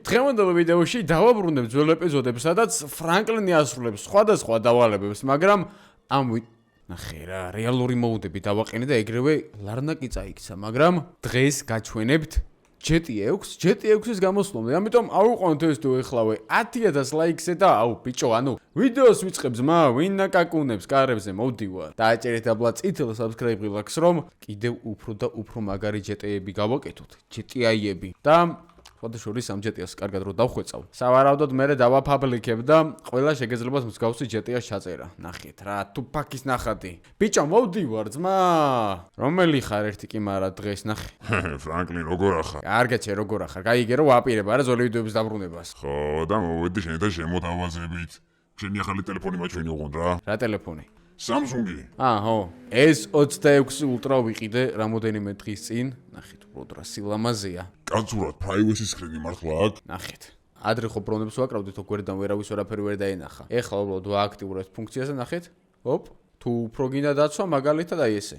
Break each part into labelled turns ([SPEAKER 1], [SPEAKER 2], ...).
[SPEAKER 1] დღევანდელ ვიდეოში დავაბრუნებ ძველ ეპიზოდებს, სადაც ფრანკლინი ასრულებს სხვადასხვა დავალებებს, მაგრამ ნახე რა, რეალური მოუდები დავაყენე და ეგრევე ლარნაკი წაიქცა, მაგრამ დღეს გაჩვენებთ GT6-ის გამოსვლამდე. ამიტომ აუყოვნთ ეს თუ ეხლავე 10000 ლაიქზე და ბიჭო, ვიდეოს ვიწყებ ძმა, ვინ ნაკაკუნებს კარებზე მოვდივარ. დააჭერეთ აბლა წითელ subscribe ღილაკს, რომ კიდევ უფრო და უფრო მაგარი GT-ები გავაკეთოთ, GTI-ები და შორის ამ GT-ს კარგად რო დავხვეწავ. სავარაუდოდ მე დავაფაბლიკებ და ყველა შეგეძლებას მსგავსი GT-ს ჩაწერა. ნახეთ რა, თუფაკის ნახატი. ბიჭო, მოვდივარ ძმა. რომელი ხარ ერთი კი მარა დღეს ნახე.
[SPEAKER 2] ფრანკლინ როგორ ახარ?
[SPEAKER 1] კარგად შე როგორ ახარ? გაიგე რომ ვაპირებ არა ზოლი ვიდეოების დაბრუნებას.
[SPEAKER 2] ხო, და მოვედი შენ და შემოთავაზებით. შენი ახალი ტელეფონი მაჩვენი ოღონდ რა.
[SPEAKER 1] რა ტელეფონი?
[SPEAKER 2] Samsung-ი.
[SPEAKER 1] ხო. S26 Ultra ვიყიდე რამოდენიმე დღის წინ. ნახეთ, უბრალოდ რა სილამაზეა.
[SPEAKER 2] კაცურად privacy screen-ი მართლა აქვს?
[SPEAKER 1] ნახეთ. ადრე ხო პრონებს ვაკრავდით, გვერდან ვერავის ვერაფერი ვერ დაენახა. ეხლა უბრალოდ ვააქტიურებ ფუნქციაზე, ნახეთ. თუ უფრო გინდა დაცვა, მაგალითად აი ესე.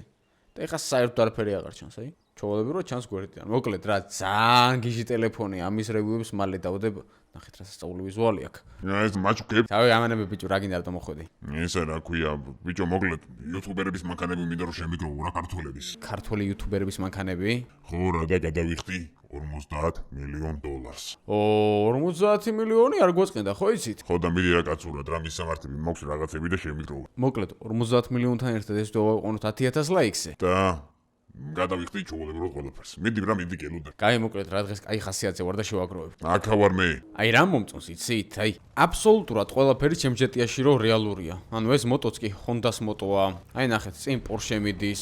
[SPEAKER 1] და ეხლა საერთოდ არაფერი აღარ ჩანს, აი. ჩავალები რომ ჩანს გვერდიდან. მოკლედ რა, ძალიან გიჟი ტელეფონია, ამის რევიუებს მალე დავდებ. ნახეთ რა სასწაული ვიზუალი აქვს.
[SPEAKER 2] ეს მაჩუკებ.
[SPEAKER 1] თავი ამანები ბიჭო, რა გინდა რატომ მოხვედი?
[SPEAKER 2] ესა რა ქვია, ბიჭო, მოკლედ YouTuber-ების მანქანები მინდა რომ შემიგროვო რა ქართველების.
[SPEAKER 1] ქართველი YouTuber-ების მანქანები?
[SPEAKER 2] ხო რა და გადავიხდი $50 მილიონ.
[SPEAKER 1] 50 მილიონი არ გვაწყენდა, ხო იცით?
[SPEAKER 2] ხო და მიდი რა კაცურად რა მისამართები მაქვს რაღაცები და შემიგროვო.
[SPEAKER 1] მოკლედ 50 მილიონთან ერთად ეს დავაყენოთ 10000 ლაიქზე.
[SPEAKER 2] და გადავიხდი ჩაულებრო ყველაფერს. მიდი გელოდა.
[SPEAKER 1] კაი, მოკლედ რა დღეს კაი ხასიათზე ვარ და შევაგროვებ.
[SPEAKER 2] აქა ვარ მე.
[SPEAKER 1] აი რა მომწონს იცით? აი აბსოლუტურად ყველაფერი ჩემ GT-ში რო რეალურია. ეს მოტოც კი Honda-ს მოტოა. აი ნახეთ, წინ Porsche მიდის.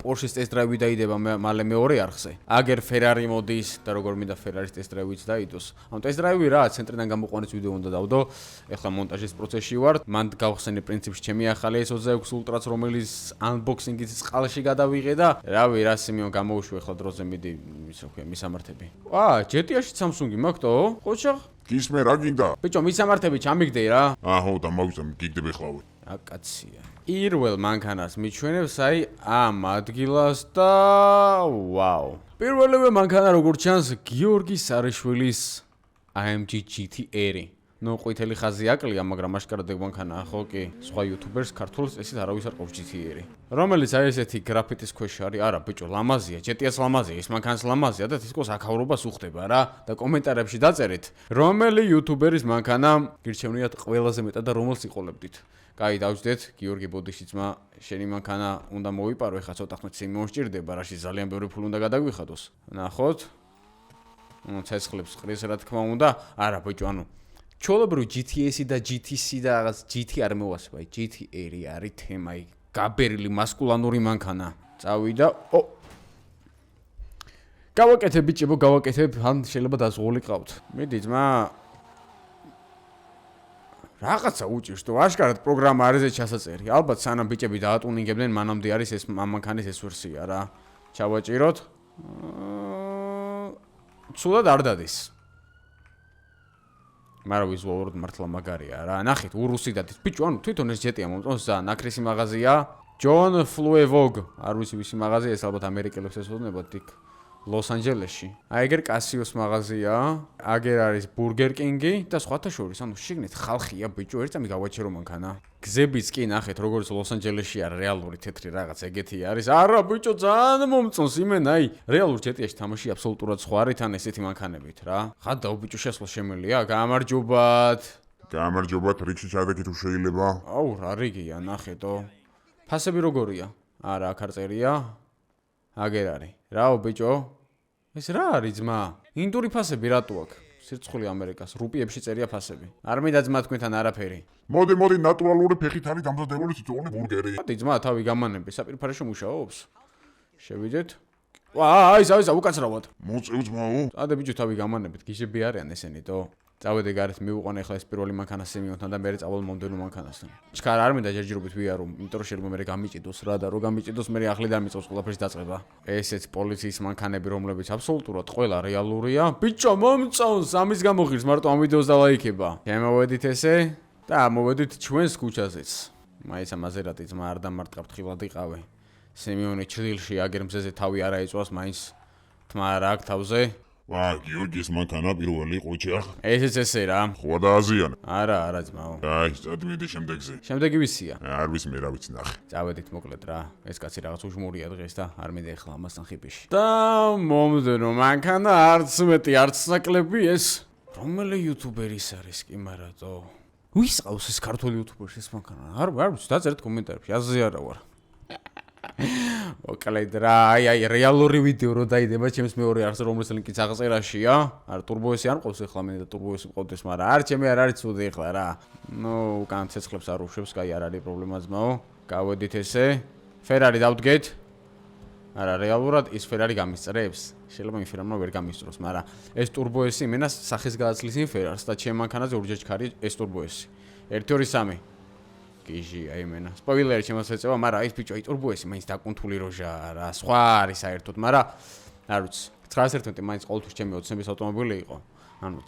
[SPEAKER 1] Porsche-ს test drive დაიდება მალე მეორე არხზე. აგერ Ferrari მოდის და როგორ მინდა Ferrari-ს test drive-იც დაიდოს. test drive რა, ცენტრიდან გამოყვანეს ვიდეო უნდა დავდო. ეხლა მონტაჟის პროცესში ვარ. მან გავხსენე პრინციპში ჩემი ახალი S26 Ultra-ს, რომელიც unboxing-იც წყალში გადავიღე და რავი რა სიმეონ გამოუშვი ახლა დროზე მიდი ის რა ქვია მისამართები. GT-ში Samsung-ი მაქვს ხოჭა?
[SPEAKER 2] გისმე რა გინდა?
[SPEAKER 1] ბიჭო, მისამართები ჩამიგდეი რა.
[SPEAKER 2] ხო და მაგიცა გიგდები ხლავე.
[SPEAKER 1] კაცია. პირველ მანქანას მიჩვენებს აი ამ ადგილას და ვაუ. პირველივე მანქანა როგორც ჩანს გიორგი სარიშვილის AMG GT-R. ყვითელი ხაზი აკლია, მაგრამ აშკარად ეგ მანქანაა, ხო კი? სხვა YouTubers ქართულს წესით არავის არ ყოფს GT-R. რომელიც აი ესეთი გრაფიტის ქვეშ არის, არა ბიჭო, ლამაზია, GT-ს ლამაზია, ის მანქანას ლამაზია და თითქოს აქაურობას უხდება რა და კომენტარებში დაწერეთ, რომელი YouTubeრის მანქანა გირჩევნიათ ყველაზე მეტად და რომელს იყოლებდით. კაი, დავждეთ, გიორგი ბოდიშიძმა, შენი მანქანა უნდა მოვიპარო, ეხლა ცოტა ხნით სიმეონ სჭირდება, რაში ძალიან ბევრი ფული უნდა გადაგვიხადოს. ნახოთ. ცეცხლებს ყრის რა თქმა უნდა. არა ბიჭო, ჩოლობრივ GTS-ი და GTC და რაღაც GT არ მოვასება, GT-R არის თემა, გაბერილი მასკულანური მანქანა. წავიდა. გავაკეთებ ბიჭებო, ან შეიძლება დაზღვეული ყავთ. მიდი ძმა. რაღაცა უჭირს თუ აშკარად პროგრამა არის ეს ჩასაწერი. ალბათ სანამ ბიჭები დაატუნინგებდნენ, მანამდე არის ეს მანქანის ეს ვერსია რა. ჩავაჭიროთ. ცუდად არ დადის. მაგრამ ვიზუალურად მართლა მაგარია რა. ნახეთ, ურუსი დადის. ბიჭო, თვითონ ეს GT-ა მომწონს და ნაქრისი მაღაზია. John Fluevog. არ ვიცი ვისი მაღაზია, ეს ალბათ ამერიკელებს ესწოდებათ იქ ლოს-ანჯელესში. აი ეგერ Casio-ს მაღაზია, აგერ არის Burger King-ი და სხვათა შორის, შიგნით ხალხია ბიჭო, ერთამი გავაჩერო მანქანა. გზებიც კი ნახეთ, როგორც ლოს-ანჯელესში არის რეალური თეთრი რაღაც ეგეთი არის. არა ბიჭო, ძალიან მომწონს იმენა, აი რეალურ GT-ში თამაში აბსოლუტურად სხვა არის თან ესეთი მანქანებით რა. ხადაო ბიჭო, შესვლა შემელია, გამარჯობათ.
[SPEAKER 2] გამარჯობათ, რიგში ჩადაგეთ თუ შეიძლება.
[SPEAKER 1] რა რიგია, ნახეთო. ფასები როგორია? არა, აქ არ წერია. აგერ არის. რაო ბიჭო? ეს რა არის ძმა? ინდური ფასები რატო აქვს? სირცხული ამერიკას, რუპიებში წერია ფასები. არ მინდა ძმა თქვენთან არაფერი.
[SPEAKER 2] მოდი, ნატურალური ფეხით არის დამზადებული ცუცული ბურგერი.
[SPEAKER 1] მოდი ძმა, თავი გამანები, საპირფარეში მუშაობს. შევიდეთ. აი, უკაცრავად.
[SPEAKER 2] მოწევ ძმაო.
[SPEAKER 1] ადე ბიჭო, თავი გამანებით, გიჟები არიან ესენითო. წავედი გარეთ მივუყანე ახლა ეს პირველი მანქანა სიმეონთან და მე წავალ მომდენო მანქანასთან. ჩქარ არ მინდა ჯერჯერობით ვიარო, იმიტომ რომ შეიძლება მე გამიჭიდოს რა და რო გამიჭიდოს მე ახლა დამიწევს ყველაფერს დაწყება. ესეც პოლიციის მანქანები, რომლებიც აბსოლუტურად ყველა რეალურია. ბიჭო, მომწონს, ამის გამო ღირს მარტო ამ ვიდეოს დალაიქება. შემოვედით ესე და მოვედით ჩვენს ქუჩაზეც. მაიცა მაზერატი ძმა არ დამარტყავ თხილად იყავე. სიმეონი ჩრდილში აგერ მზეზე თავი არა ეწვას, მაინც თმა რა აქვს თავზე.
[SPEAKER 2] ვა, გიორგის მანქანა პირველი ყოჩი ახ.
[SPEAKER 1] ესეც ესე რა.
[SPEAKER 2] ხო დააზიანა.
[SPEAKER 1] არა, ძმაო.
[SPEAKER 2] აი, წადმიდი შემდეგზე.
[SPEAKER 1] შემდეგი ვისია.
[SPEAKER 2] არ ვის მე რა ვიცი ნახე.
[SPEAKER 1] წავედით მოკლედ რა. ეს კაცი რაღაც უჟმურია დღეს და არ მინდა ეხლა ამასთან ხიპიში. და მომდენო მანქანა არც მეტი, არც ნაკლები ეს. რომელი იუთუბერის არის კი მარადო? ვის ყავს ეს ქართული იუთუბერი ეს მანქანა? არ ვიცი, დაწერეთ კომენტარებში, აზზე არა ვარ. მოკლედ რა, აი რეალური ვიდეო რო დაიდება ჩემს მეორე არხზე, რომელსაც ლინკიც აღწერაშია. არა ტურბოესი არ მყავს ეხლა მე და ტურბოესი მყავდეს, მაგრამ არ ჩემი არ არის ცუდი ეხლა რა. ნუ უკან ცეცხლებს არ უშვებს, კაი არ არის პრობლემა ძმაო. გავედით ესე. ფერარი დავდგეთ. არა რეალურად ის ფერარი გამისწრებს. შეიძლება იმ ფერამ ვერ გამისწროს, მაგრამ ეს ტურბოესი იმენას სახის გადაცლის იმ ფერარს და ჩემ მანქანაზე ორჯერ ეს ტურბოესი. 1 2 3 გიჟი აი მენა. სპოილერი ჩემს ეწევა, მაგრამ ის ბიჭო, აი ტურბოესი მაინც დაკუნთული როჟაა რა. სხვა არის საერთოდ, მაგრამ არ ვიცი. 911 მაინც ყოველთვის ჩემი ოცნების ავტომობილი იყო. ანუ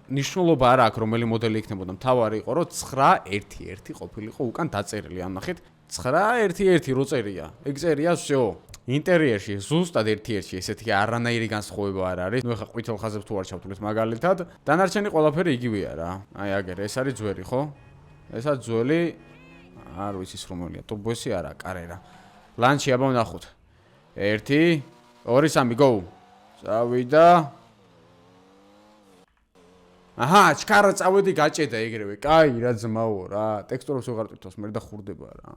[SPEAKER 1] ნიშნულობა არა აქვს რომელი მოდელი იქნებოდა. მთავარი იყო, რომ 911 ყოფილიყო უკან დაწერილი. ან ნახეთ, 911 რო წერია. ეგ წერია всё. ინტერიერში ზუსტად 1-1-ში ესეთი არანაირი განსხვავება არ არის. ნუ ეხა ყვითელ ხაზებს თუ არ ჩავთვლით მაგალითად, დანარჩენი ყველაფერი იგივეა რა. აი აგერ ეს არის ძველი, ხო? ესაც ძველი არ ვიცი ის რომელია, ტურბოესი არა, კარერა. ლანჩი აბა ვნახოთ. 1 2 3 go. წავიდა. აჰა, ჩქარა წავედი გაჭედა ეგრევე. კაი რა ძმაო რა. ტექსტურებს ვეღარ ტვირთავს, მე და ხურდება რა.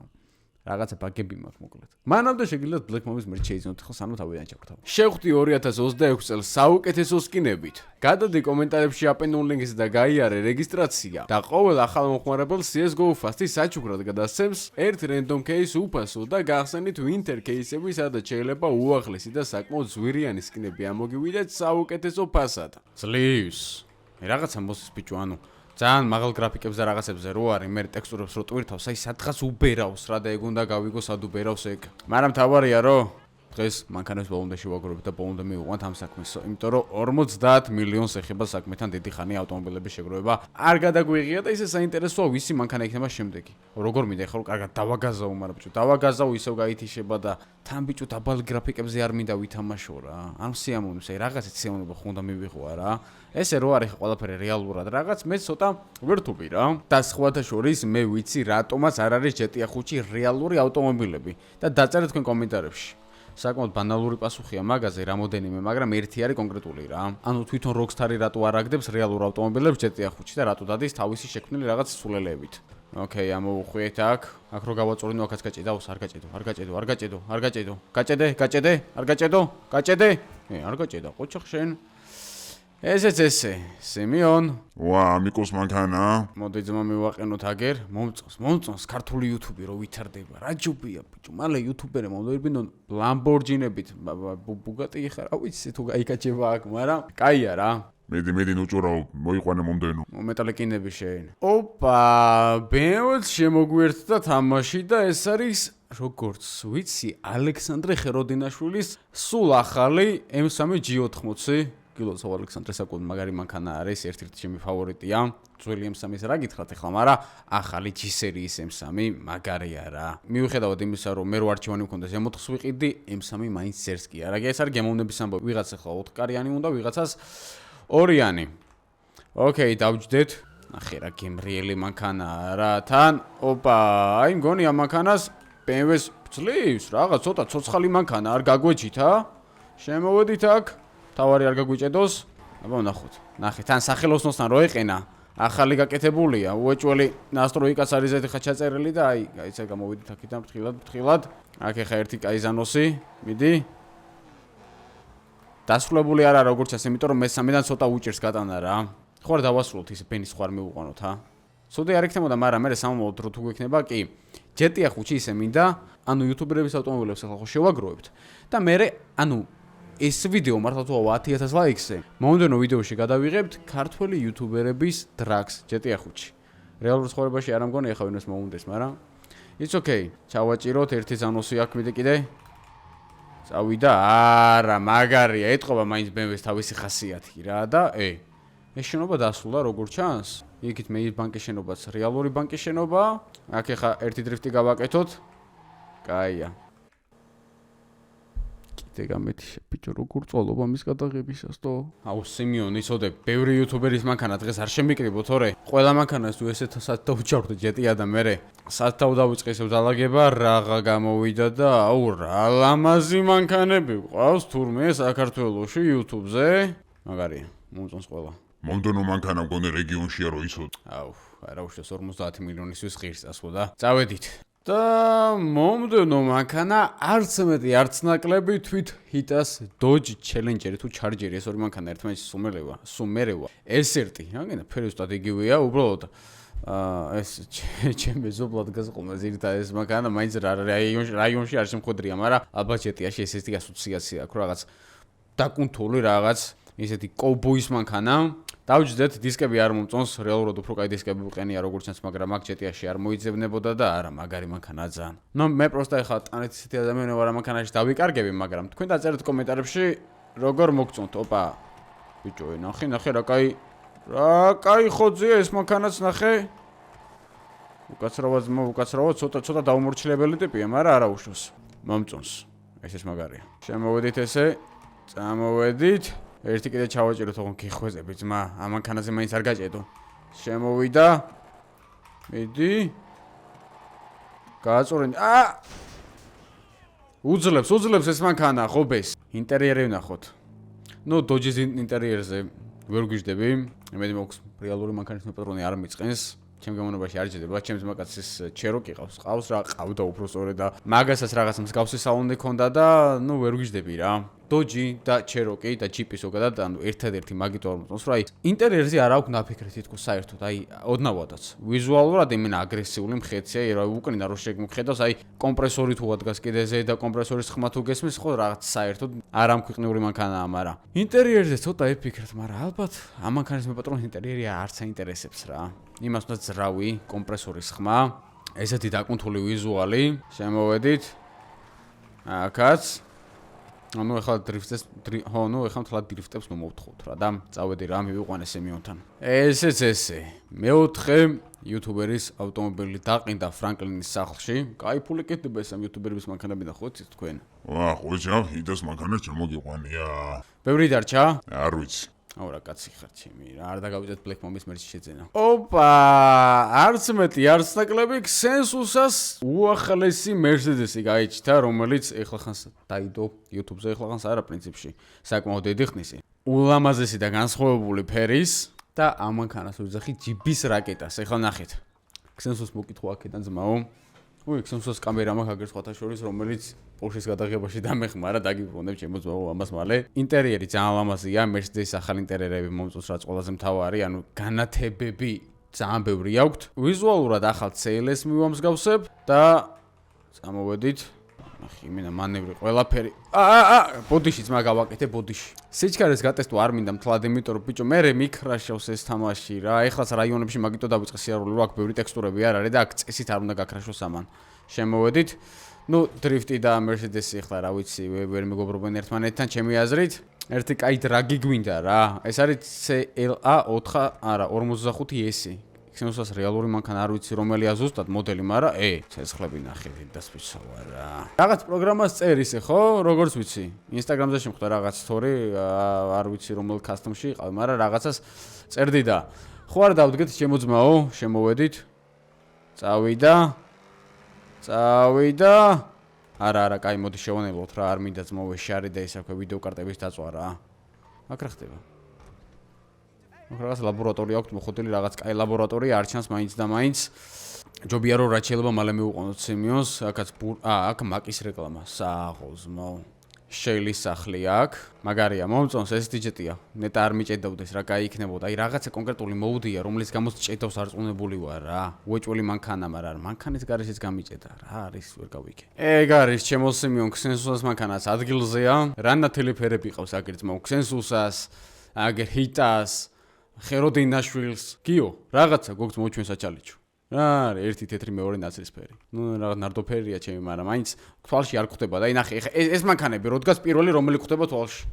[SPEAKER 1] რაღაცა ბაგები მაქვს მოკლედ. მანამდე შეგიძლიათ Black Mom-ის მერჩ შეიძინოთ, ხო სანამ თავიდან ჩავკრთავ. შევხვდი 2026 წელს საუკეთესო სკინებით. გადადი კომენტარებში აპენულ ლინკს და გაიარე რეგისტრაცია. და ყოველ ახალ მომხმარებელს CS:GO Fast-ის საჩუქრად გადასცემს ერთ random case უფასო და გახსენით winter case-ები, სადაც შეიძლება უახლესი და საკმაოდ ზვირიანი სკინები ამოგივიდეთ საუკეთესო ფასად. ძლივს. მე რაღაცა მოსის ბიჭო, ანუ ძალიან მაღალ გრაფიკებზე და რაღაცებზე რო არის, მე ტექსტურებს რო ტვირთავს, აი სადღაც უბერავს რა და ეგ უნდა გავიგო სად უბერავს ეგ. მაგრამ თავარია რომ დღეს მანქანებს ბოლომდე შევაგროვებთ და ბოლომდე მივუყვანთ ამ საქმეს, იმიტომ რომ 50 მილიონს ეხება საქმეთან დიდი ხანი ავტომობილების შეგროვება. არ გადაგვიღია და ისე საინტერესოა ვისი მანქანა იქნება შემდეგი. როგორ მინდა ეხლა რომ კარგად დავაგაზაო, მაგრამ ბიჭო, დავაგაზაო ისევ გაითიშება და თან ბიჭო დაბალ გრაფიკებზე არ მინდა ვითამაშო რა. ამ სიამოვნებს, აი რაღაცა სიამოვნება ხო უნდა მივიღო რა. ესე რო არის ყველაფერი რეალურად რაღაც, მე ცოტა ვერთობი რა. და სხვათა შორის მე ვიცი რატომაც არ არის GTA 5-ში რეალური ავტომობილები და დაწერეთ თქვენ კომენტარებში. საკმაოდ ბანალური პასუხია მაგაზე რამოდენიმე, მაგრამ ერთი არის კონკრეტული რა. ანუ თვითონ Rockstar-ი რატო არ აგდებს რეალურ ავტომობილებს GTA 5-ში და რატო დადის თავისი შექმნილი რაღაც სულელეებით. ოკეი, ამოვუხვიეთ აქ. აქ რო გავაწურინო, აქაც გაჭედავს, არ გაჭედო. გაჭედე, არ გაჭედო. არ გაჭედა, ყოჩახ შენ. ესეც ესე, სემიონ.
[SPEAKER 2] ვა, ამიკოს მანქანა.
[SPEAKER 1] მოდი ძმა მივაყენოთ აგერ. მომწონს ქართული YouTube-ი რო ვითარდება. რა ჯობია ბიჭო, მალე YouTuber-ები მომდოებინონ Lamborghini-ებით, Bugatti ხარ, რა ვიცი თუ გაიკაჩება აქ, მაგრამ კაია რა.
[SPEAKER 2] მედი ნუჭურავ, მოიყვანე მომდენო.
[SPEAKER 1] მეტალიკინები შეინ. ოპა, BMW-ს შემოგვიერთდა თამაში და ეს არის როგორც ვიცი, ალექსანდრე ხეროდინაშვილის სულ ახალი M3 G80. გილოცავ ალექსანდრე საკუთარ მაგარი მანქანა არის, ერთ-ერთი ჩემი ფავორიტია. ძველი M3-ის რა გითხრათ ახლა, მაგრამ ახალი G სერიის M3 მაგარია რა. მიუხედავად იმისა, რომ მე რო არჩევანი მქონდეს M4-ს ვიყიდი, M3 მაინც ზერს კი არა. ეს არის გემოვნების ამბავი. ვიღაც ახლა 4 კარიანი უნდა, ვიღაცას 2-იანი. ოკეი, დავჯდეთ. ნახე რა გემრიელი მანქანაა რა. თან, ოპა, აი მგონი ამ მანქანას BMW-ს ძლივს, რაღაც ცოტა ცოცხალი მანქანა, არ გაგვეჯით, შემოვედით აქ. თავარი არ გაგვიჭედოს. აბა ვნახოთ. ნახე, თან სახელოსნოსთან რო ეყენა, ახალი გაკეთებულია. უეჭველი ნასტროიკაც არის ეთი ხა ჩაწერილი და აი, გაიცა გამოვიდით აქედან ფრთხილად. აქ ეხა ერთი კაიზანოსი, მიდი. დასრულებული არა როგორც ასე, იმიტომ რომ მე-3-დან ცოტა უჭირს გატანა რა. ხო არ დავასრულოთ ისე ბენის ხوار მივუყანოთ, სუდი არ იქნებოდა, მაგრამ მე სამომავლოდ რო თუ გვექნება, კი. GTA 5-ში ისე მინდა, ანუ იუთუბერების ავტომობილებს ახლა ხო შევაგროვებთ და მე ანუ ეს ვიდეო მართლა თუ 10,000 ლაიქზე. მომდენო ვიდეოში გადავიღებთ ქართველი იუთუბერების დრაგს GTA 5-ში. რეალურ ცხოვრებაში არ ამგონი ახლა ვინმეს მოუნდეს, მაგრამ it's okay. ჩავაჭიროთ ერთი ზანოსი აქ მიდი კიდე. წავიდა, არა, მაგარია, ეთყობა მაინც BMW-ს თავისი ხასიათი რა და ეს შენობა დასრულდა როგორც ჩანს. იქით მე ბანკის შენობაც რეალური ბანკის შენობა. აქ ახლა ერთი დრიფტი გავაკეთოთ. კაია. დეგამეთი ბიჭო როგორ წვალობ ამის გადაღებისას თო აუ სიმიონი ცოდე ბევრი იუთუბერის მანქანა დღეს არ შემიკრიბო თორე ყველა მანქანას თუ ესეთ სათაუჯავდე ჯეტია და მე სათაუ დავიწყისებ დალაგება რაღა გამოვიდა და აუ რა ლამაზი მანქანები ყავს თურმე საქართველოში იუთუბზე მაგარია მომწონს ყველა
[SPEAKER 2] მომდენო მანქანა მგონი რეგიონშია რო იცოდ
[SPEAKER 1] აუ არა უშავს 50 მილიონისთვის ღირს წასვლა და წავედით და მომდენო მანქანა არც მეტი არც ნაკლები თვით ჰიტას Dodge Challenger თუ Charger ეს ორი მანქანა ერთმანეთს სუმერევა S1 რაგენა ფერი უბრალოდ იგივეა უბრალოდ ეს ჩემი ზობლად გასყომა ზირთა ეს მანქანა მაინც რაიონში არ შემხვედრია მაგრამ აბაჯეტიაში ესეთი ასოციაცია აქვს რაღაც დაკუნთული რაღაც ისეთი კოუბოის მანქანა დავჯდეთ დისკები არ მომწონს რეალურად უფრო კაი დისკები ვიყენია როგორც ჩანს მაგრამ მაგ ჯეტიაში არ მოიძებნებოდა და არა მაგარი მანქანაა ძალიან ნუ მე პროსტა ეხლა ტანეთ ისეთი ადამიანი ვარ ამ მანქანაში დავიკარგები მაგრამ თქვენ დაწერეთ კომენტარებში როგორ მოგწონთ ოპა ბიჭო ნახე რა კაი ხოძია ეს მანქანაც ნახე უკაცრავად ცოტა დაუმორჩილებელი ტიპია მაგრამ არა უშავს მომწონს ეს მაგარია შემოვედით ესე წამოვედით ერთი კიდე ჩავაჭირო თქო გიხვეწები ძმა ამ მანქანაზე მაინც არ გაჭედო შემოვიდა მიდი გააწურინე უძლებს ეს მანქანა ხობეს ინტერიერი ვნახოთ ნუ Dodge-ის ინტერიერზე ვერ გვიждები იმედი მაქვს რეალური მანქანის პატრონი არ მიწყენს ჩემ გამონობაში არ ჯდება ჩემს მაკაცის Cherokee ყავს რა ყავდა უფრო სწორედ და მაგასაც რაღაც მსგავსი საუნდი ქონდა და ნუ ვერ გვიждები რა Dodge და Cherokee და Jeep-ის ზოგადად ანუ ერთადერთი მაგით არ მომწონს რა ის ინტერიერზე არ აქვს ნაფიქრე თითქოს საერთოდ აი ოდნავადაც ვიზუალურად იმენა აგრესიული მხეცია რა უკრინა რო შეგმხედავს აი კომპრესორი თუ ადგას კიდეზე და კომპრესორის ხმა თუ გესმის ხო რაღაც საერთოდ არ ამქვეყნიური მანქანაა მაგრამ ინტერიერზე ცოტა ეფიქრეთ მაგრამ ალბათ ამ მანქანის მეპატრონის ინტერიერი არც აინტერესებს რა იმას უნდა ძრავი კომპრესორის ხმა ესეთი დაკუნთული ვიზუალი შემოვედით აქაც ანუ ეხლა დრიფტებს ეხლა მთლად დრიფტებს მომოვთხოვთ რა და წავედი რა მივიყვანე სემიონთან ესეც ესე მეოთხე იუთუბერის ავტომობილი დაყინდა ფრანკლინის სახლში კაი ფული კეთდება ეს ამ იუთუბერების მანქანები და ხო იცით თქვენ
[SPEAKER 2] ხოჭა იდას მანქანა შემოგიყვანია
[SPEAKER 1] ბევრი დარჩა
[SPEAKER 2] არ ვიცი
[SPEAKER 1] აუ რა კაცი ხარ ჩემი რა არ დაგავიწყეთ Black Mom-ის მერჩი შეძენა ოპა არც მეტი არც ნაკლები Xensus-ას უახლესი Mercedes-ი გაიჩნდა რომელიც ეხლა ხანს დაიდო YouTube-ზე ეხლა ხანს არა პრინციპში საკმაოდ დიდი ხნისი ულამაზესი და განსხვავებული ფერის და ამ მანქანას უძახი ჯიბის რაკეტას ეხლა ნახეთ Xensus მოკითხვა აქედან ძმაო Xensus-ს კამერა მაქვს აგერ სხვათა შორის რომელიც Porsche-ის გადაღებაში დამეხმარა დაგიბრუნებ ჩემო ძმაო ამას მალე ინტერიერი ძალიან ლამაზია Mercedes-ის ახალი ინტერიერები მომწონს რაც ყველაზე მთავარი ანუ განათებები ძალიან ბევრი აქვთ ვიზუალურად ახალ CLS მივამსგავსებ და წამოვედით ნახე იმენა მანევრი ყველაფერი ბოდიში ძმა გავაკეთე ბოდიში სიჩქარეს გატესტო არ მინდა მთლად იმიტომ რომ ბიჭო მე მიკრაშავს ეს თამაში რა ეხლაც რაიონებში მაგიტო დავიწყე სიარული რომ აქ ბევრი ტექსტურები არ არის და აქ წესით არ უნდა გაქრაშოს ამან შემოვედით ნუ დრიფტი და Mercedes-ი ეხლა რა ვიცი ვერ მეგობრობენ ერთმანეთთან ჩემი აზრით ერთი კაი დრაგი გვინდა რა ეს არის CLA 45S Xensus-ას რეალური მანქანა არ ვიცი რომელია ზუსტად მოდელი მაგრამ ცეცხლები ნახე დასვიცავა რა რაღაც პროგრამას წერის ხო როგორც ვიცი Instagram-ზე შემხვდა რაღაც story არ ვიცი რომელ custom-ში იყავ მაგრამ რაღაცას წერდი და ხო არ დავდგეთ ჩემო ძმაო შემოვედით წავიდა არა კაი მოდი შევანელოთ რა არ მინდა ძმოვე შარი და ის აქვე ვიდეო კარტების დაწვა რა აქ რა ხდება რაღაც ლაბორატორია აქვს მოხდილი რაღაც კაი ლაბორატორია არ ჩანს მაინც და მაინც ჯობია რომ რაც შეიძლება მალე მივუყვნოთ სემიონს აქაც აქ მაკის რეკლამა საღოზმო შეილის სახლი აქ მაგარია მომწონს ეს დიჯეტია ნეტა არ მიჭედავდეს რა კაი იქნებოდა აი რაღაცა კონკრეტული მოუდია რომელიც გამოც ჭედავს არწმუნებული ვარ რა უეჭველი მანქანა მაგრამ მანქანის გარშეც გამიჭედა რა არის ვერ გავიქე ეგ არის ჩემო სემიონ Xensus-ას მანქანას ადგილზეა რანათელი ფერები ყავს აგერ ძმაო Xensus-ას აგერ ჰიტას ხეროდინაშვილს გიო რაღაცა გოგს მოჩვენ საჩალიჩო რა ერთი თეთრი მეორე ნაცრისფერი ნუ რაღაც ნარდოფერია ჩემი მაგრამ მაინც თვალში არ ხვდება და აი ნახე ეს მანქანები როდგას პირველი რომელი ხვდება თვალში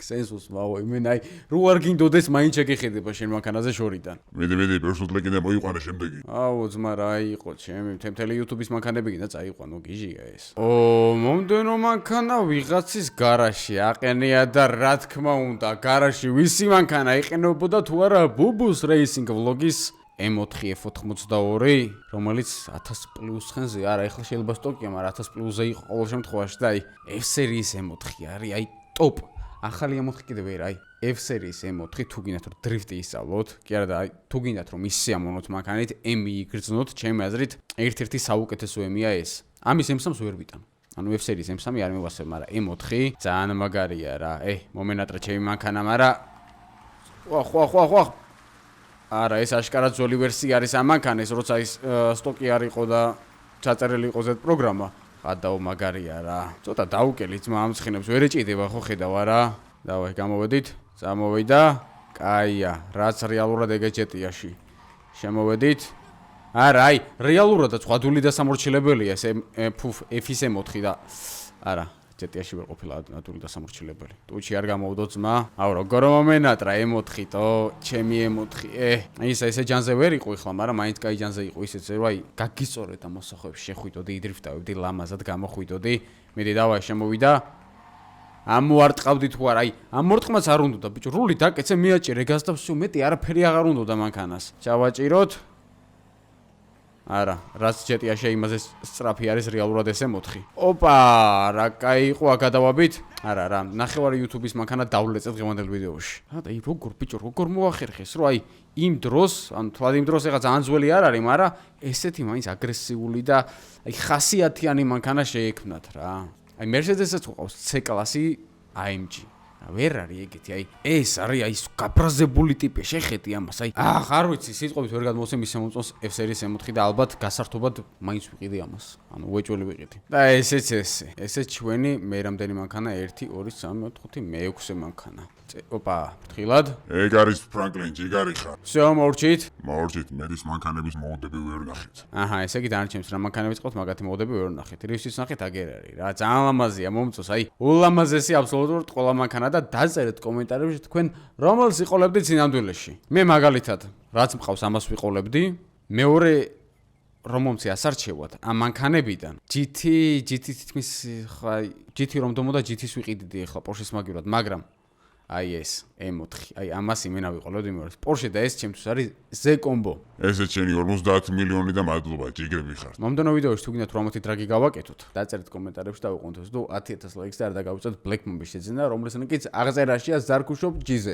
[SPEAKER 1] სენსუს ვაო, იმენ აი რო არ გინდოდეს მაინც შეგეხედება შენ მანქანაზე შორიდან.
[SPEAKER 2] მიდი პერსუდლე კიდე მოიყვანე შემდეგი.
[SPEAKER 1] აუ ძმა რა იყო ჩემი მთელი YouTube-ის მანქანები გინდა წაიყვანო გიჟია ეს. მომდენო მანქანა ვიღაცის გარაჟში აყენია და რა თქმა უნდა გარაჟში ვისი მანქანა იყენებოდა თუ არა ბუბუს რეისინგ ვლოგის M4 F82, რომელიც 1000 პლუს ხენზე არა, ეხლა შეიძლება სტოკია, მაგრამ 1000 პლუსზე იყო ყოველ შემთხვევაში და აი F სერიის M4 არის, აი ტოპ. ახალი M4 კიდე ვერ, აი F სერიის M4 თუ გინდათ რომ დრიფტი ისწავლოთ, კი არა და აი თუ გინდათ რომ ისე ამონოთ მანქანით, M-ი იგრძნოთ, ჩემი აზრით, ერთ-ერთი საუკეთესო M-ია ეს. ამის M3-ს ვერ ვიტან. ანუ F სერიის M3 არ მივასწრებ, მაგრამ M4 ძალიან მაგარია რა. მომენატრა ჩემი მანქანა, მაგრამ ხვა. არა, ეს აშკარად ძველი ვერსია არის ამ მანქანის, როცა ის სტოკი არ იყო და ჩაწერილი იყო Z პროგრამა. გადაო მაგარია რა. ცოტა დაუკელი ძმა ამცხინებს ვერ ეჭიდება ხო ხედავ არა? დავაი გამოვედით. წამოვიდა. კაია, რაც რეალურად ეგეჯეტიაში. შემოვედით. არა, აი, რეალურადაც ხვადული და სამორჩილებელია ეს F-ის M4 და არა, ჯეტიაში ვერ ყოფილა ნატურალი და სამორჩილებელი. ტუჩი არ გამოვდო ძმა. აუ როგორ მომენატრა M4 თო, ჩემი M4. ესე ჯანზე ვერ იყო ეხლა, მაგრამ მაინც კაი ჯანზე იყო ისეც რომ აი გაგიწორეთ ამ მოსახლეებში შეხვიდოდი, იდრიფტავდი, ლამაზად გამოხვიდოდი. მედი დავაი შემოვიდა. ამოარტყავდი თუ არა, აი ამ მორტყმაც არ უნდა ბიჭო, რული დაკეცე მიაჭირე გაზ და всё მეტი არაფერი აღარ უნდა და მანქანას. ჩავაჭიროთ. არა, რაც ჯეტიაში იმაზე სწრაფი არის რეალურად ეს M4. ოპა, რა კაი იყო გადავაბით? არა რა, ნახევარი YouTube-ის მანქანა დავლეწე დღევანდელ ვიდეოში. და აი როგორ ბიჭო, როგორ მოახერხეს, რომ აი იმ დროს, ანუ თვად იმ დროს ეხა ძალიან ძველი არ არის, მაგრამ ესეთი მაინც აგრესიული და აი ხასიათიანი მანქანა შეექმნათ რა. აი Mercedes-ს ყავს C-კლასი AMG. ვერ არის ეგეთი, აი ეს არის აი გაბრაზებული ტიპი, შეხედი ამას, აი არ ვიცი, სიტყვით ვერ გადმოვცემ ისე მომწონს F სერიის M4 და ალბათ გასართობად მაინც ვიყიდი ამას. ანუ უეჭველი ვიყიდი. და ესეც ჩვენი მე რამდენი მანქანა 1 2 3 4 5 მე-6 მანქანა. ოპა, ფრთხილად.
[SPEAKER 2] ეგ არის ფრანკლინ ჯიგარი ხარ.
[SPEAKER 1] всё, მორჩით.
[SPEAKER 2] მორჩით, მედის მანქანების მოდები ვერ ნახეთ.
[SPEAKER 1] აჰა, ესე იგი დანარჩენს რა მანქანებიც ყავთ, მაგათი მოდები ვერ ნახეთ. რივსის ნახეთ აგერ არის რა, ძალიან ლამაზია, მომწონს, აი ულამაზესი აბსოლუტურად ყველა მანქანა და დაწერეთ კომენტარებში თქვენ რომელს იყოლებდით სინამდვილეში. მე მაგალითად, რაც მყავს ამას ვიყოლებდი, მეორე რომ მომცე ასარჩევად ამ მანქანებიდან GT თითქმის ხა GT რომ დომოდა GT-ს ვიყიდიდი ახლა Porsche-ს მაგივრად, მაგრამ აი ეს M4, აი ამას იმენა ვიყოლებდი მეორე. Porsche და ეს ჩემთვის არის Z კომბო.
[SPEAKER 2] ესეც შენი 50 მილიონი და მადლობა, ჯიგრები ხარ.
[SPEAKER 1] მომდენო ვიდეოში თუ გინდათ რომ ამათი დრაგი გავაკეთოთ, დაწერეთ კომენტარებში და ვიყუნოთ. 10000 ლაიქს და არ დაგავიწოთ Black Mamba შეძენა, რომლის ლინკიც აღწერაშია ზარქუშოპ G-ზე.